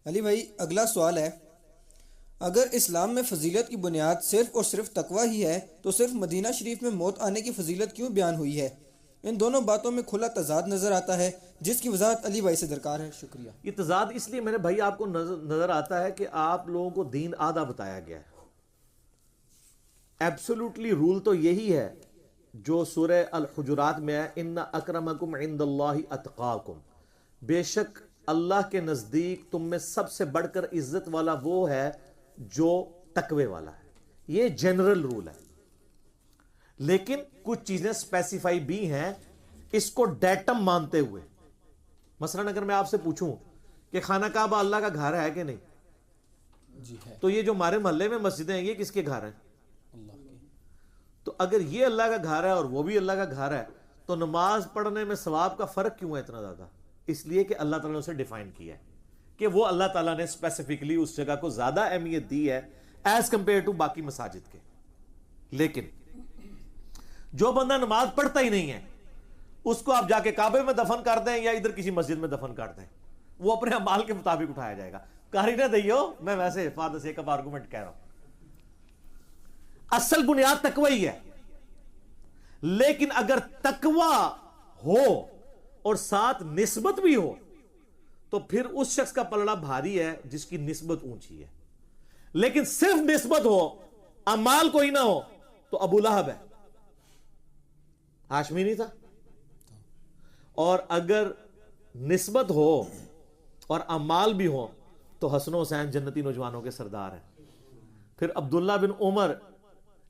علی بھائی اگلا سوال ہے، اگر اسلام میں فضیلت کی بنیاد صرف اور صرف تقوی ہی ہے تو صرف مدینہ شریف میں موت آنے کی فضیلت کیوں بیان ہوئی ہے؟ ان دونوں باتوں میں کھلا تضاد نظر آتا ہے، جس کی وضاحت علی بھائی سے درکار ہے۔ شکریہ۔ یہ تضاد اس لیے میرے بھائی آپ کو نظر آتا ہے کہ آپ لوگوں کو دین آدھا بتایا گیا ہے۔ ایبسولوٹلی رول تو یہی ہے جو سورہ الحجرات میں ہے، ان اکرمکم عند اللہ اتقاکم، بے شک اللہ کے نزدیک تم میں سب سے بڑھ کر عزت والا وہ ہے جو تقوی والا ہے۔ یہ جنرل رول ہے، لیکن کچھ چیزیں اسپیسیفائی بھی ہیں اس کو ڈیٹم مانتے ہوئے۔ مثلا اگر میں آپ سے پوچھوں کہ خانہ کعبہ اللہ کا گھر ہے کہ نہیں، جی ہے۔ تو یہ جو ہمارے محلے میں مسجدیں ہیں یہ کس کے گھر ہیں؟ اللہ کے۔ تو اگر یہ اللہ کا گھر ہے اور وہ بھی اللہ کا گھر ہے تو نماز پڑھنے میں ثواب کا فرق کیوں ہے اتنا زیادہ؟ اس لیے کہ اللہ تعالیٰ نے اسے ڈیفائن کیا ہے کہ وہ اللہ تعالیٰ نے اسپیسیفکلی اس جگہ کو زیادہ اہمیت دی ہے ایز کمپیئر ٹو باقی مساجد کے۔ لیکن جو بندہ نماز پڑھتا ہی نہیں ہے اس کو آپ جا کے کعبے میں دفن کر دیں یا ادھر کسی مسجد میں دفن کر دیں، وہ اپنے اعمال کے مطابق اٹھایا جائے گا۔ کاری نہ دئیو، میں ویسے فار سے ایک آرگومنٹ کہہ رہا ہوں۔ اصل بنیاد تقوی ہی ہے، لیکن اگر تقوی ہو اور ساتھ نسبت بھی ہو تو پھر اس شخص کا پلڑا بھاری ہے جس کی نسبت اونچی ہے۔ لیکن صرف نسبت ہو اعمال کوئی نہ ہو تو ابو لہب ہے، ہاشمی نہیں تھا۔ اور اگر نسبت ہو اور اعمال بھی ہو تو حسن و حسین جنتی نوجوانوں کے سردار ہیں۔ پھر عبداللہ بن عمر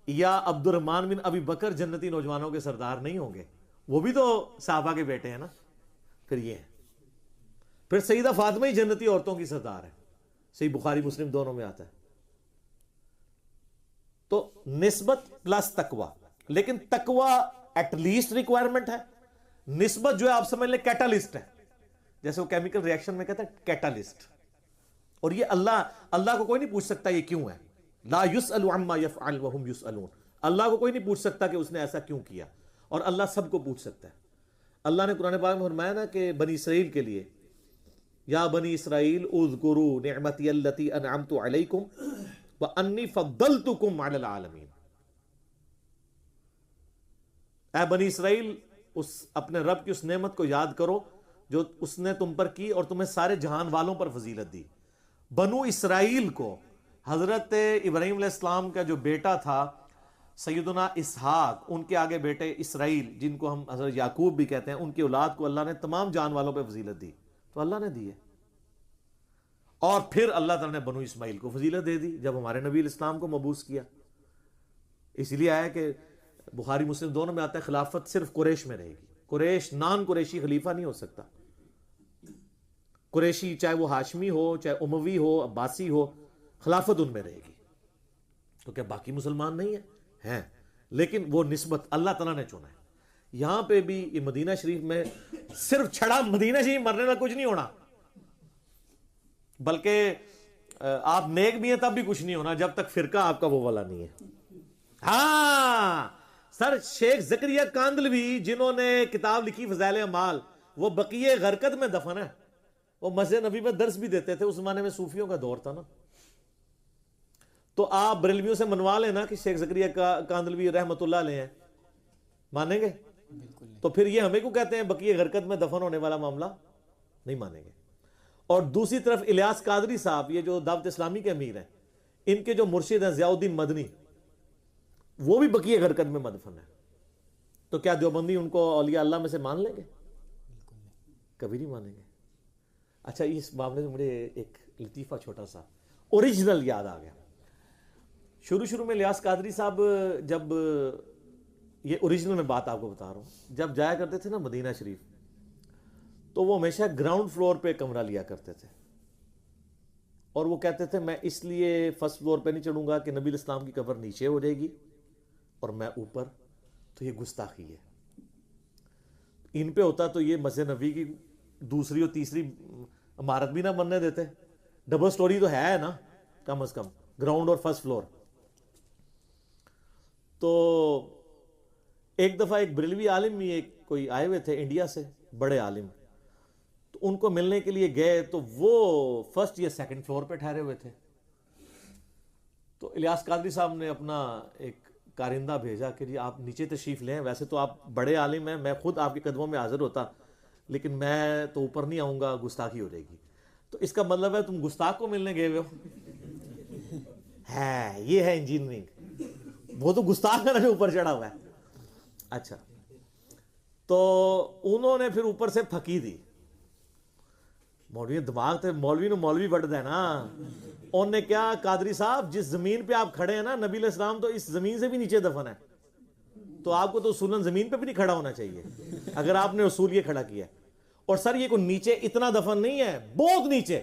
یا عبد الرحمن بن ابی بکر جنتی نوجوانوں کے سردار نہیں ہوں گے، وہ بھی تو صحابہ کے بیٹے ہیں نا۔ پھر یہ ہے، پھر سیدہ فاطمہ ہی جنتی عورتوں کی سردار ہے، صحیح بخاری مسلم دونوں میں آتا ہے۔ تو نسبت پلس تقوی، لیکن تقوی ایٹ لیسٹ ریکوائرمنٹ ہے، نسبت جو ہے آپ سمجھ لیں کیٹالسٹ ہے، جیسے وہ کیمیکل ریئیکشن میں کہتے ہیں کیٹالسٹ۔ اور یہ اللہ کو کوئی نہیں پوچھ سکتا یہ کیوں ہے، لا یسأل عما یفعل وہم یسألون۔ اللہ کو کوئی نہیں پوچھ سکتا کہ اس نے ایسا کیوں کیا، اور اللہ سب کو پوچھ سکتا ہے۔ اللہ نے قرآن پاک میں فرمایا نا کہ بنی اسرائیل کے لیے، یا بنی اسرائیل اذکروا نعمتی التی انعمت علیکم وانی فضلتکم علی العالمین۔ اے بنی اسرائیل، اس اپنے رب کی اس نعمت کو یاد کرو جو اس نے تم پر کی اور تمہیں سارے جہان والوں پر فضیلت دی۔ بنو اسرائیل کو حضرت ابراہیم علیہ السلام کا جو بیٹا تھا سیدنا اسحاق، ان کے آگے بیٹے اسرائیل جن کو ہم حضرت یعقوب بھی کہتے ہیں، ان کی اولاد کو اللہ نے تمام جان والوں پہ فضیلت دی، تو اللہ نے دی ہے۔ اور پھر اللہ تعالیٰ نے بنو اسماعیل کو فضیلت دے دی جب ہمارے نبی الاسلام کو مبعوث کیا۔ اس لیے آیا کہ بخاری مسلم دونوں میں آتا ہے خلافت صرف قریش میں رہے گی، قریش نان قریشی خلیفہ نہیں ہو سکتا۔ قریشی چاہے وہ ہاشمی ہو، چاہے اموی ہو، عباسی ہو، خلافت ان میں رہے گی۔ تو کیا باقی مسلمان نہیں ہیں؟ لیکن وہ نسبت اللہ تعالیٰ نے چنا ہے۔ یہاں پہ بھی یہ مدینہ شریف میں صرف چھڑا مدینہ شریف مرنے میں کچھ نہیں ہونا، بلکہ آپ نیک بھی ہیں تب بھی کچھ نہیں ہونا جب تک فرقہ آپ کا وہ والا نہیں ہے۔ ہاں سر، شیخ زکریا کاندلوی جنہوں نے کتاب لکھی فضائل اعمال، وہ بقیع غرقد میں دفن ہے، وہ مسجد نبی میں درس بھی دیتے تھے، اس زمانے میں صوفیوں کا دور تھا نا۔ تو آپ بریلویوں سے منوا لیں نا کہ شیخ زکریا کاندلوی رحمت اللہ علیہ ہیں، مانیں گے؟ بالکل نہیں۔ تو پھر یہ ہمیں کو کہتے ہیں بقیع غرقد میں دفن ہونے والا معاملہ نہیں مانیں گے۔ اور دوسری طرف الیاس قادری صاحب، یہ جو دعوت اسلامی کے امیر ہیں، ان کے جو مرشد ہیں ضیاء الدین مدنی، وہ بھی بقیع غرقد میں مدفن ہے۔ تو کیا دیوبندی ان کو اولیاء اللہ میں سے مان لیں گے؟ بالکل نہیں۔ کبھی نہیں مانیں گے۔ اچھا، اس معاملے میں مجھے ایک لطیفہ چھوٹا سا اوریجنل یاد آ گیا۔ شروع میں الیاس قادری صاحب، جب یہ اوریجنل میں بات آپ کو بتا رہا ہوں، جب جایا کرتے تھے نا مدینہ شریف، تو وہ ہمیشہ گراؤنڈ فلور پہ کمرہ لیا کرتے تھے، اور وہ کہتے تھے میں اس لیے فرسٹ فلور پہ نہیں چڑھوں گا کہ نبی الاسلام کی قبر نیچے ہو جائے گی اور میں اوپر، تو یہ گستاخی ہے۔ ان پہ ہوتا تو یہ مسجد نبی کی دوسری اور تیسری عمارت بھی نہ بننے دیتے، ڈبل سٹوری تو ہے نا کم از کم، گراؤنڈ اور فرسٹ فلور۔ تو ایک دفعہ ایک بریلوی عالم، ایک کوئی آئے ہوئے تھے انڈیا سے، بڑے عالم، تو ان کو ملنے کے لیے گئے تو وہ فرسٹ یا سیکنڈ فلور پہ ٹھہرے ہوئے تھے. تو الیاس قادری صاحب نے اپنا ایک کارندہ بھیجا کہ جی آپ نیچے تشریف لیں, ویسے تو آپ بڑے عالم ہیں, میں خود آپ کے قدموں میں حاضر ہوتا, لیکن میں تو اوپر نہیں آؤں گا, گستاخی ہو جائے گی. تو اس کا مطلب ہے تم گستاخ کو ملنے گئے ہوئے ہو. ہے یہ ہے انجینئرنگ, وہ تو گستاخ ہے نا جو اوپر چڑھا ہوا ہے. اچھا, تو انہوں نے پھر اوپر سے پھکی دی. مولوی دماغ تھے, مولوی نے مولوی بڑھ دے نا. انہوں نے کیا, قادری صاحب جس زمین پہ آپ کھڑے ہیں نا, نبی علیہ السلام تو اس زمین سے بھی نیچے دفن ہے, تو آپ کو تو اصولاً زمین پہ بھی نہیں کھڑا ہونا چاہیے اگر آپ نے اصول یہ کھڑا کیا ہے. اور سر یہ کوئی نیچے اتنا دفن نہیں ہے, بہت نیچے.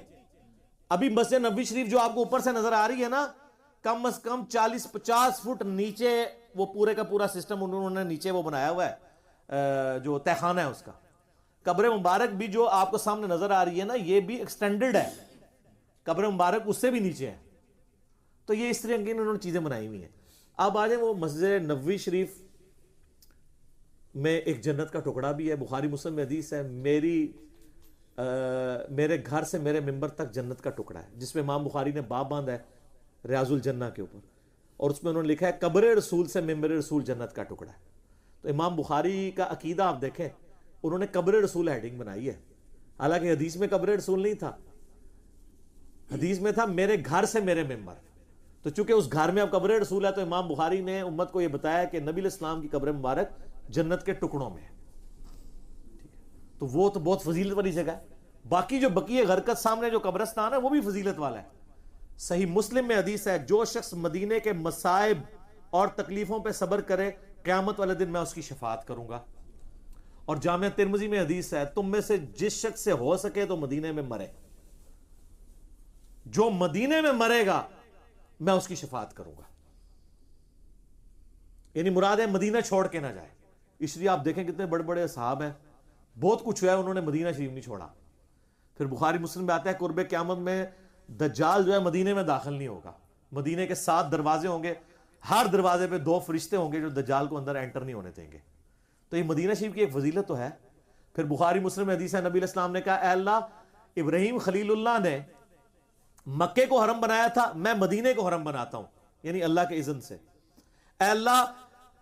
ابھی مسجد نبوی شریف جو آپ کو اوپر سے نظر آ رہی ہے نا, کم از کم 40-50 فٹ نیچے وہ پورے کا پورا سسٹم انہوں نے نیچے وہ بنایا ہوا ہے, جو تہخانہ ہے اس کا. قبر مبارک بھی جو آپ کو سامنے نظر آ رہی ہے نا, یہ بھی ایکسٹینڈڈ ہے. قبر مبارک اس سے بھی نیچے ہے. تو یہ اس طرح کی انہوں نے چیزیں بنائی ہوئی ہیں. اب آ جائیں, وہ مسجد نبوی شریف میں ایک جنت کا ٹکڑا بھی ہے. بخاری مسلم میں حدیث ہے, میرے گھر سے میرے ممبر تک جنت کا ٹکڑا ہے, جس میں امام بخاری نے باب باندھا ہے ریاض الجنہ کے اوپر, اور اس میں انہوں نے لکھا ہے قبر رسول سے ممبر رسول جنت کا ٹکڑا ہے. تو امام بخاری کا عقیدہ آپ دیکھیں, انہوں نے قبر رسول ہیڈنگ بنائی ہے, حالانکہ حدیث میں قبر رسول نہیں تھا, حدیث میں تھا میرے گھر سے میرے ممبر. تو چونکہ اس گھر میں اب قبر رسول ہے, تو امام بخاری نے امت کو یہ بتایا کہ نبی علیہ السلام کی قبر مبارک جنت کے ٹکڑوں میں ہے. تو وہ تو بہت فضیلت والی جگہ ہے. باقی جو بقیہ غرقت سامنے جو قبرستان ہے وہ بھی فضیلت والا ہے. صحیح مسلم میں حدیث ہے, جو شخص مدینے کے مصائب اور تکلیفوں پہ صبر کرے, قیامت والے دن میں اس کی شفاعت کروں گا. اور جامعہ ترمذی میں حدیث ہے, تم میں سے جس شخص سے ہو سکے تو مدینے میں مرے, جو مدینے میں مرے گا میں اس کی شفاعت کروں گا. یعنی مراد ہے مدینہ چھوڑ کے نہ جائے. اس لیے آپ دیکھیں کتنے بڑے بڑے اصحاب ہیں, بہت کچھ ہوا ہے, انہوں نے مدینہ شریف نہیں چھوڑا. پھر بخاری مسلم میں آتا ہے قرب قیامت میں دجال جو ہے مدینے میں داخل نہیں ہوگا. مدینے کے 7 دروازے ہوں گے, ہر دروازے پہ 2 فرشتے ہوں گے جو دجال کو اندر انٹر نہیں ہونے دیں گے. تو یہ مدینہ شریف کی ایک فضیلت تو ہے. پھر بخاری مسلم میں حدیث ہے, نبی علیہ السلام نے کہا, اے اللہ, ابراہیم خلیل اللہ نے مکے کو حرم بنایا تھا, میں مدینے کو حرم بناتا ہوں, یعنی اللہ کے اذن سے. اے اللہ,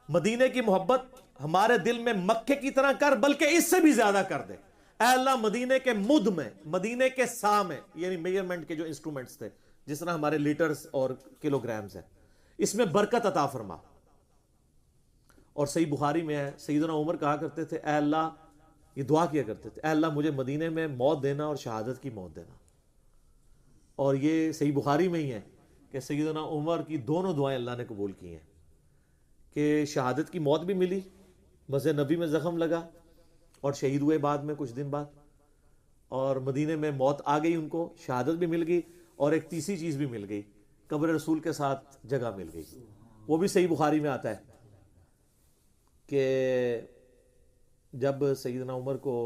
مدینے کی محبت ہمارے دل میں مکے کی طرح کر, بلکہ اس سے بھی زیادہ کر دے. اے اللہ, مدینے کے مد میں, مدینے کے سا میں, یعنی میجرمنٹ کے جو انسٹرومنٹس تھے, جس طرح ہمارے لیٹرز اور کلو گرامز ہیں, اس میں برکت عطا فرما. اور صحیح بخاری میں ہے, سیدنا عمر کہا کرتے تھے, اے اللہ, یہ دعا کیا کرتے تھے, اے اللہ مجھے مدینے میں موت دینا اور شہادت کی موت دینا. اور یہ صحیح بخاری میں ہی ہے کہ سیدنا عمر کی دونوں دعائیں اللہ نے قبول کی ہیں, کہ شہادت کی موت بھی ملی, مسجد نبی میں زخم لگا اور شہید ہوئے بعد میں کچھ دن بعد, اور مدینے میں موت آ گئی ان کو, شہادت بھی مل گئی, اور ایک تیسری چیز بھی مل گئی, قبر رسول کے ساتھ جگہ مل گئی. وہ بھی صحیح بخاری میں آتا ہے کہ جب سیدنا عمر کو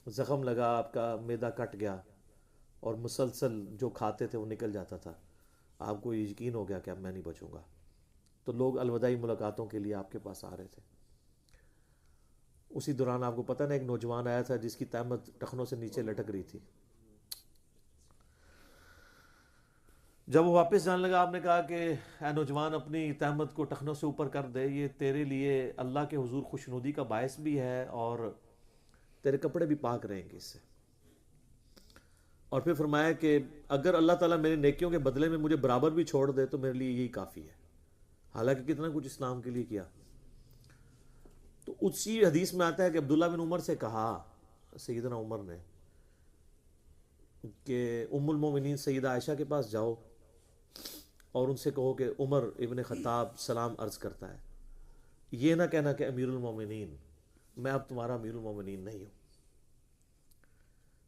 زخم لگا, آپ کا معدہ کٹ گیا اور مسلسل جو کھاتے تھے وہ نکل جاتا تھا, آپ کو یہ یقین ہو گیا کہ اب میں نہیں بچوں گا. تو لوگ الوداعی ملاقاتوں کے لیے آپ کے پاس آ رہے تھے. اسی دوران آپ کو پتہ نا, ایک نوجوان آیا تھا جس کی تہمت ٹخنوں سے نیچے لٹک رہی تھی. جب وہ واپس جانے لگا, آپ نے کہا کہ اے نوجوان, اپنی تہمت کو ٹخنوں سے اوپر کر دے, یہ تیرے لیے اللہ کے حضور خوشنودی کا باعث بھی ہے, اور تیرے کپڑے بھی پاک رہیں گے اس سے. اور پھر فرمایا کہ اگر اللہ تعالیٰ میری نیکیوں کے بدلے میں مجھے برابر بھی چھوڑ دے تو میرے لیے یہی کافی ہے. حالانکہ کتنا کچھ اسلام کے لیے کیا. تو اسی حدیث میں آتا ہے کہ عبداللہ بن عمر سے کہا سیدنا عمر نے کہ ام المومنین سیدہ عائشہ کے پاس جاؤ اور ان سے کہو کہ عمر ابن خطاب سلام عرض کرتا ہے, یہ نہ کہنا کہ امیر المومنین, میں اب تمہارا امیر المومنین نہیں ہوں.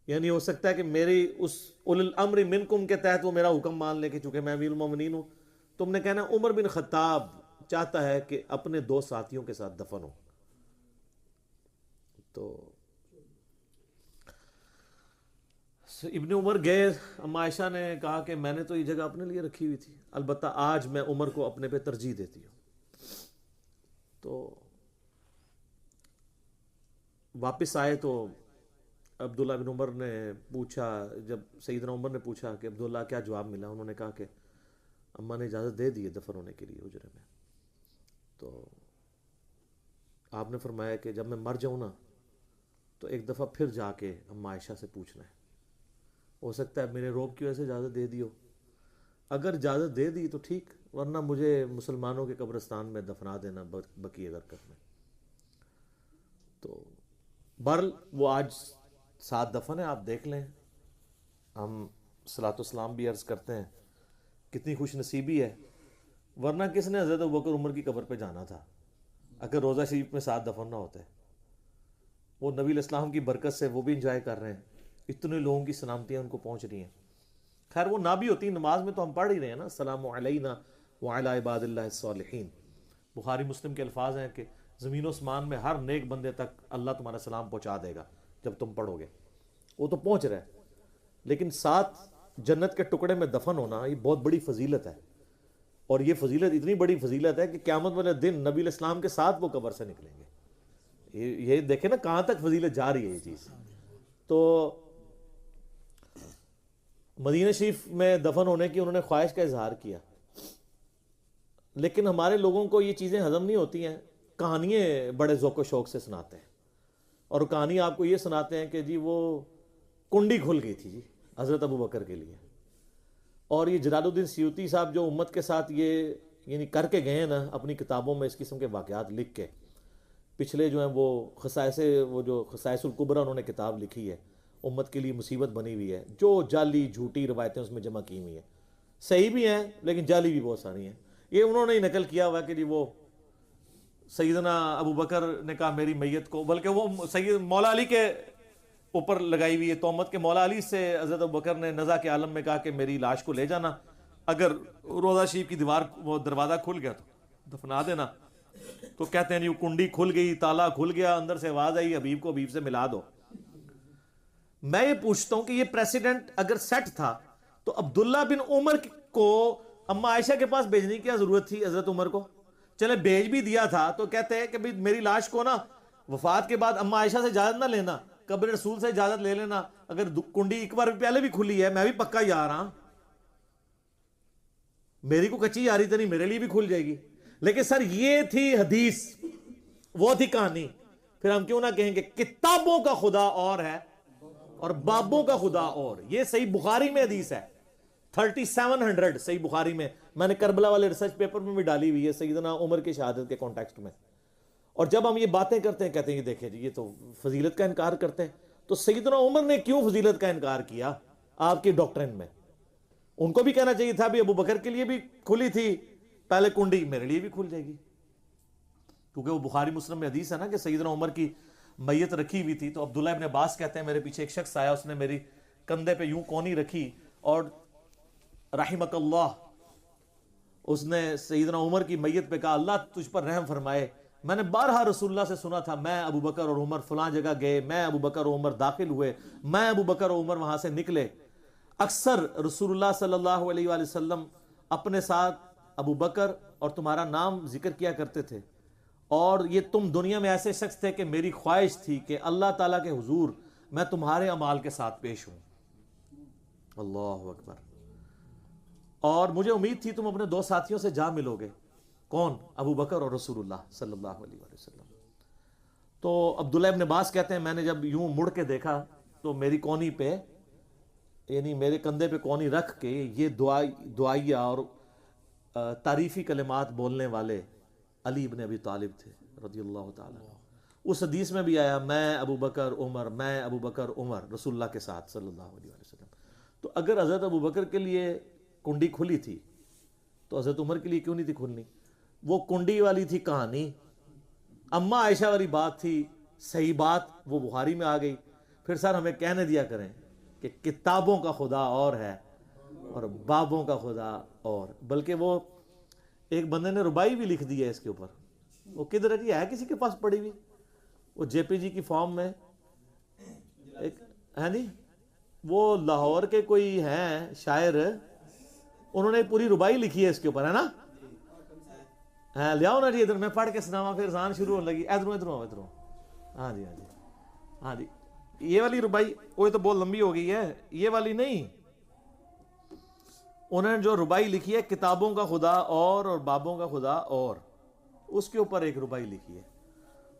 یعنی ہو سکتا ہے کہ میری اس اول الامر منکم کے تحت وہ میرا حکم مان لے کہ چونکہ میں امیر المومنین ہوں. تم نے کہنا عمر بن خطاب چاہتا ہے کہ اپنے 2 ساتھیوں کے ساتھ دفن ہو. تو ابن عمر گئے, اما عائشہ نے کہا کہ میں نے تو یہ جگہ اپنے لیے رکھی ہوئی تھی, البتہ آج میں عمر کو اپنے پہ ترجیح دیتی ہوں. تو واپس آئے تو عبداللہ بن عمر نے پوچھا، جب سیدنا عمر نے پوچھا کہ عبداللہ کیا جواب ملا، انہوں نے کہا کہ اماں نے اجازت دے دی ہے دفن ہونے کے لیے حجرے میں. تو آپ نے فرمایا کہ جب میں مر جاؤں نا تو ایک دفعہ پھر جا کے اماں عائشہ سے پوچھنا ہے، ہو سکتا ہے میرے روب کی وجہ سے اجازت دے دی ہو. اگر اجازت دے دی تو ٹھیک، ورنہ مجھے مسلمانوں کے قبرستان میں دفنا دینا بقیع غرقد میں. تو بہرحال وہ آج 7 دفن ہے، آپ دیکھ لیں. ہم صلاۃ والسلام بھی عرض کرتے ہیں کتنی خوش نصیبی ہے، ورنہ کس نے حضرت ابوبکر عمر کی قبر پہ جانا تھا اگر روضہ شریف میں 7 دفن نہ ہوتے. وہ نبی علیہ السلام کی برکت سے وہ بھی انجوائے کر رہے ہیں، اتنے لوگوں کی سلامتیاں ان کو پہنچ رہی ہیں. خیر وہ نہ بھی ہوتی، نماز میں تو ہم پڑھ ہی رہے ہیں نا، السلام علینا وعلی عباد اللہ الصالحین. بخاری مسلم کے الفاظ ہیں کہ زمین و اسمان میں ہر نیک بندے تک اللہ تمہارا سلام پہنچا دے گا جب تم پڑھو گے. وہ تو پہنچ رہا ہے، لیکن 7 جنت کے ٹکڑے میں دفن ہونا یہ بہت بڑی فضیلت ہے. اور یہ فضیلت اتنی بڑی فضیلت ہے کہ قیامت والے دن نبی علیہ السلام کے ساتھ وہ قبر سے نکلیں گے. یہ دیکھیں نا کہاں تک فضیلت جا رہی ہے یہ چیز. تو مدینہ شریف میں دفن ہونے کی انہوں نے خواہش کا اظہار کیا، لیکن ہمارے لوگوں کو یہ چیزیں ہضم نہیں ہوتی ہیں. کہانیاں بڑے ذوق و شوق سے سناتے ہیں، اور کہانی آپ کو یہ سناتے ہیں کہ جی وہ کنڈی کھل گئی تھی جی حضرت ابوبکر کے لیے. اور یہ جلال الدین سیوطی صاحب جو امت کے ساتھ یہ یعنی کر کے گئے ہیں نا اپنی کتابوں میں اس قسم کے واقعات لکھ کے، پچھلے جو ہیں وہ خصائص الکبریٰ انہوں نے کتاب لکھی ہے، امت کے لیے مصیبت بنی ہوئی ہے. جو جعلی جھوٹی روایتیں اس میں جمع کی ہوئی ہیں، صحیح بھی ہیں لیکن جعلی بھی بہت ساری ہیں. یہ انہوں نے ہی نقل کیا ہوا کہ جی وہ سیدنا ابوبکر نے کہا میری میت کو، بلکہ وہ سید مولا علی کے اوپر لگائی ہوئی ہے تہمت کہ مولا علی سے حضرت ابوبکر نے نزا کے عالم میں کہا کہ میری لاش کو لے جانا، اگر روضہ شریف کی وہ دروازہ کھل گیا تو دفنا دینا. تو کہتے ہیں یہ کنڈی کھل گئی، تالا کھل گیا، اندر سے آواز آئی حبیب کو حبیب سے ملا دو. میں یہ پوچھتا ہوں کہ یہ پریسیڈنٹ اگر سیٹ تھا تو عبداللہ بن عمر کو اما عائشہ کے پاس بھیجنے کی کیا ضرورت تھی حضرت عمر کو؟ چلے بھیج بھی دیا تھا تو کہتے ہیں کہ میری لاش کو نا وفات کے بعد اما عائشہ سے اجازت نہ لینا، قبر رسول سے اجازت لے لینا. اگر کنڈی ایک بار پہلے بھی کھلی ہے، میں بھی پکا یار ہاں، میری کو کچی یاری تو نہیں، میرے لیے بھی کھل جائے گی. لیکن سر یہ تھی حدیث، وہ تھی کہانی. پھر ہم کیوں نہ کہیں کہ کتابوں کا خدا اور ہے اور بابوں کا خدا اور. یہ صحیح بخاری میں حدیث ہے 3700 صحیح بخاری میں نے کربلا والے ریسرچ پیپر میں بھی ڈالی ہوئی ہے سیدنا عمر کی شہادت کے کانٹیکسٹ میں. اور جب ہم یہ باتیں کرتے ہیں کہتے ہیں یہ دیکھیں جی یہ تو فضیلت کا انکار کرتے ہیں. تو سیدنا عمر نے کیوں فضیلت کا انکار کیا آپ کی ڈاکٹرن میں؟ ان کو بھی کہنا چاہیے تھا بھی ابو بکر کے لیے بھی کھلی تھی پہلے کنڈی، میرے لیے بھی کھل جائے گی. کیونکہ وہ بخاری مسلم میں حدیث ہے نا کہ سیدنا عمر کی میت رکھی ہوئی تھی. تو عبداللہ ابن عباس کہتے ہیں میرے پیچھے ایک شخص آیا، اس نے میری کندھے پہ یوں کونی رکھی اور رحمک اللہ، اس نے سیدنا عمر کی میت پہ کہا اللہ تجھ پر رحم فرمائے. میں نے بارہا رسول اللہ سے سنا تھا میں ابو بکر اور عمر فلاں جگہ گئے، میں ابو بکر اور عمر داخل ہوئے، میں ابو بکر اور عمر وہاں سے نکلے. اکثر رسول اللہ صلی اللہ علیہ وآلہ وسلم اپنے ساتھ ابو بکر اور تمہارا نام ذکر کیا کرتے تھے، اور یہ تم دنیا میں ایسے شخص تھے کہ میری خواہش تھی کہ اللہ تعالیٰ کے حضور میں تمہارے اعمال کے ساتھ پیش ہوں. اللہ اکبر. اور مجھے امید تھی تم اپنے 2 ساتھیوں سے جا ملو گے. کون؟ ابو بکر اور رسول اللہ صلی اللہ علیہ وآلہ وسلم. تو عبداللہ ابن عباس کہتے ہیں میں نے جب یوں مڑ کے دیکھا تو میری کونی پہ یعنی میرے کندھے پہ کونی رکھ کے یہ دعائیہ اور تعریفی کلمات بولنے والے علی ابن ابی طالب تھے رضی اللہ تعالیٰ. اس حدیث میں بھی آیا میں ابو بکر عمر، میں ابو بکر عمر رسول اللہ کے ساتھ صلی اللہ علیہ وآلہ وسلم. تو اگر حضرت ابو بکر کے لیے کنڈی کھلی تھی تو حضرت عمر کے لیے کیوں نہیں تھی کھلنی؟ وہ کنڈی والی تھی کہانی، اما عائشہ والی بات تھی صحیح بات، وہ بخاری میں آ گئی. پھر سر ہمیں کہنے دیا کریں کہ کتابوں کا خدا اور ہے اور بابوں کا خدا اور. بلکہ وہ ایک بندے نے ربائی بھی لکھ دی ہے اس کے اوپر. وہ کدھر ہے کسی کے پاس پڑی ہوئی؟ وہ جے پی جی کی فارم میں ایک ہے نہیں، وہ لاہور کے کوئی ہیں شاعر، انہوں نے پوری ربائی لکھی ہے اس کے اوپر، ہے نا؟ ہاں لیاؤ نا جی ادھر، میں پڑھ کے سناواں پھر زان شروع ہونے لگی. ادھروں ادھروں ادھروں. ہاں جی ہاں جی ہاں جی. یہ والی ربائی وہ تو بہت لمبی ہو گئی ہے, یہ والی نہیں. انہوں نے جو ربائی لکھی ہے کتابوں کا خدا اور بابوں کا خدا اور, اس کے اوپر ایک ربائی لکھی ہے.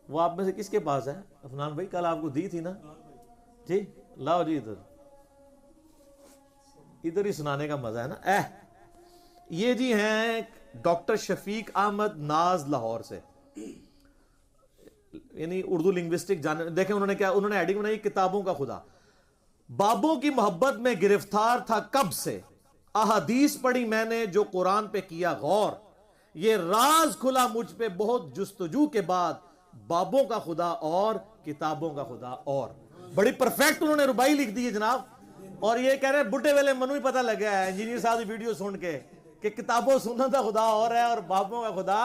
وہ آپ میں سے کس کے پاس ہے؟ عفنان بھائی کل آپ کو دی تھی نا جی, لاؤ جی ادھر ہی سنانے کا مزہ ہے نا. یہ جی ہیں ڈاکٹر شفیق احمد ناز لاہور سے, یعنی اردو لنگوسٹک دیکھیں انہوں نے کیا, انہوں نے ایڈنگ بنائی کتابوں کا خدا. بابوں کی محبت میں گرفتار تھا کب سے, احادیث پڑھی میں نے جو قرآن پہ کیا غور, یہ راز کھلا مجھ پہ بہت جستجو کے بعد, بابوں کا خدا اور کتابوں کا خدا اور. بڑی پرفیکٹ انہوں نے ربائی لکھ دی ہے جناب. اور یہ کہہ رہے ہیں بڈھے ویلے منو ہی پتہ لگا ہے انجینئر صاحب کی ویڈیو سن کے کہ کتابوں سننا تھا خدا اور ہے اور بابوں کا خدا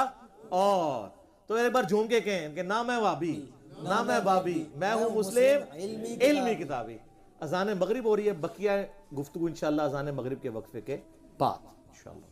اور. تو ایک بار جھوم کے کہیں کہ نہ میں وابی نہ میں بابی, میں ہوں مسلم علمی کتابی. اذان مغرب ہو رہی ہے, بقیہ گفتگو انشاءاللہ اذان مغرب کے وقفے کے بعد انشاءاللہ.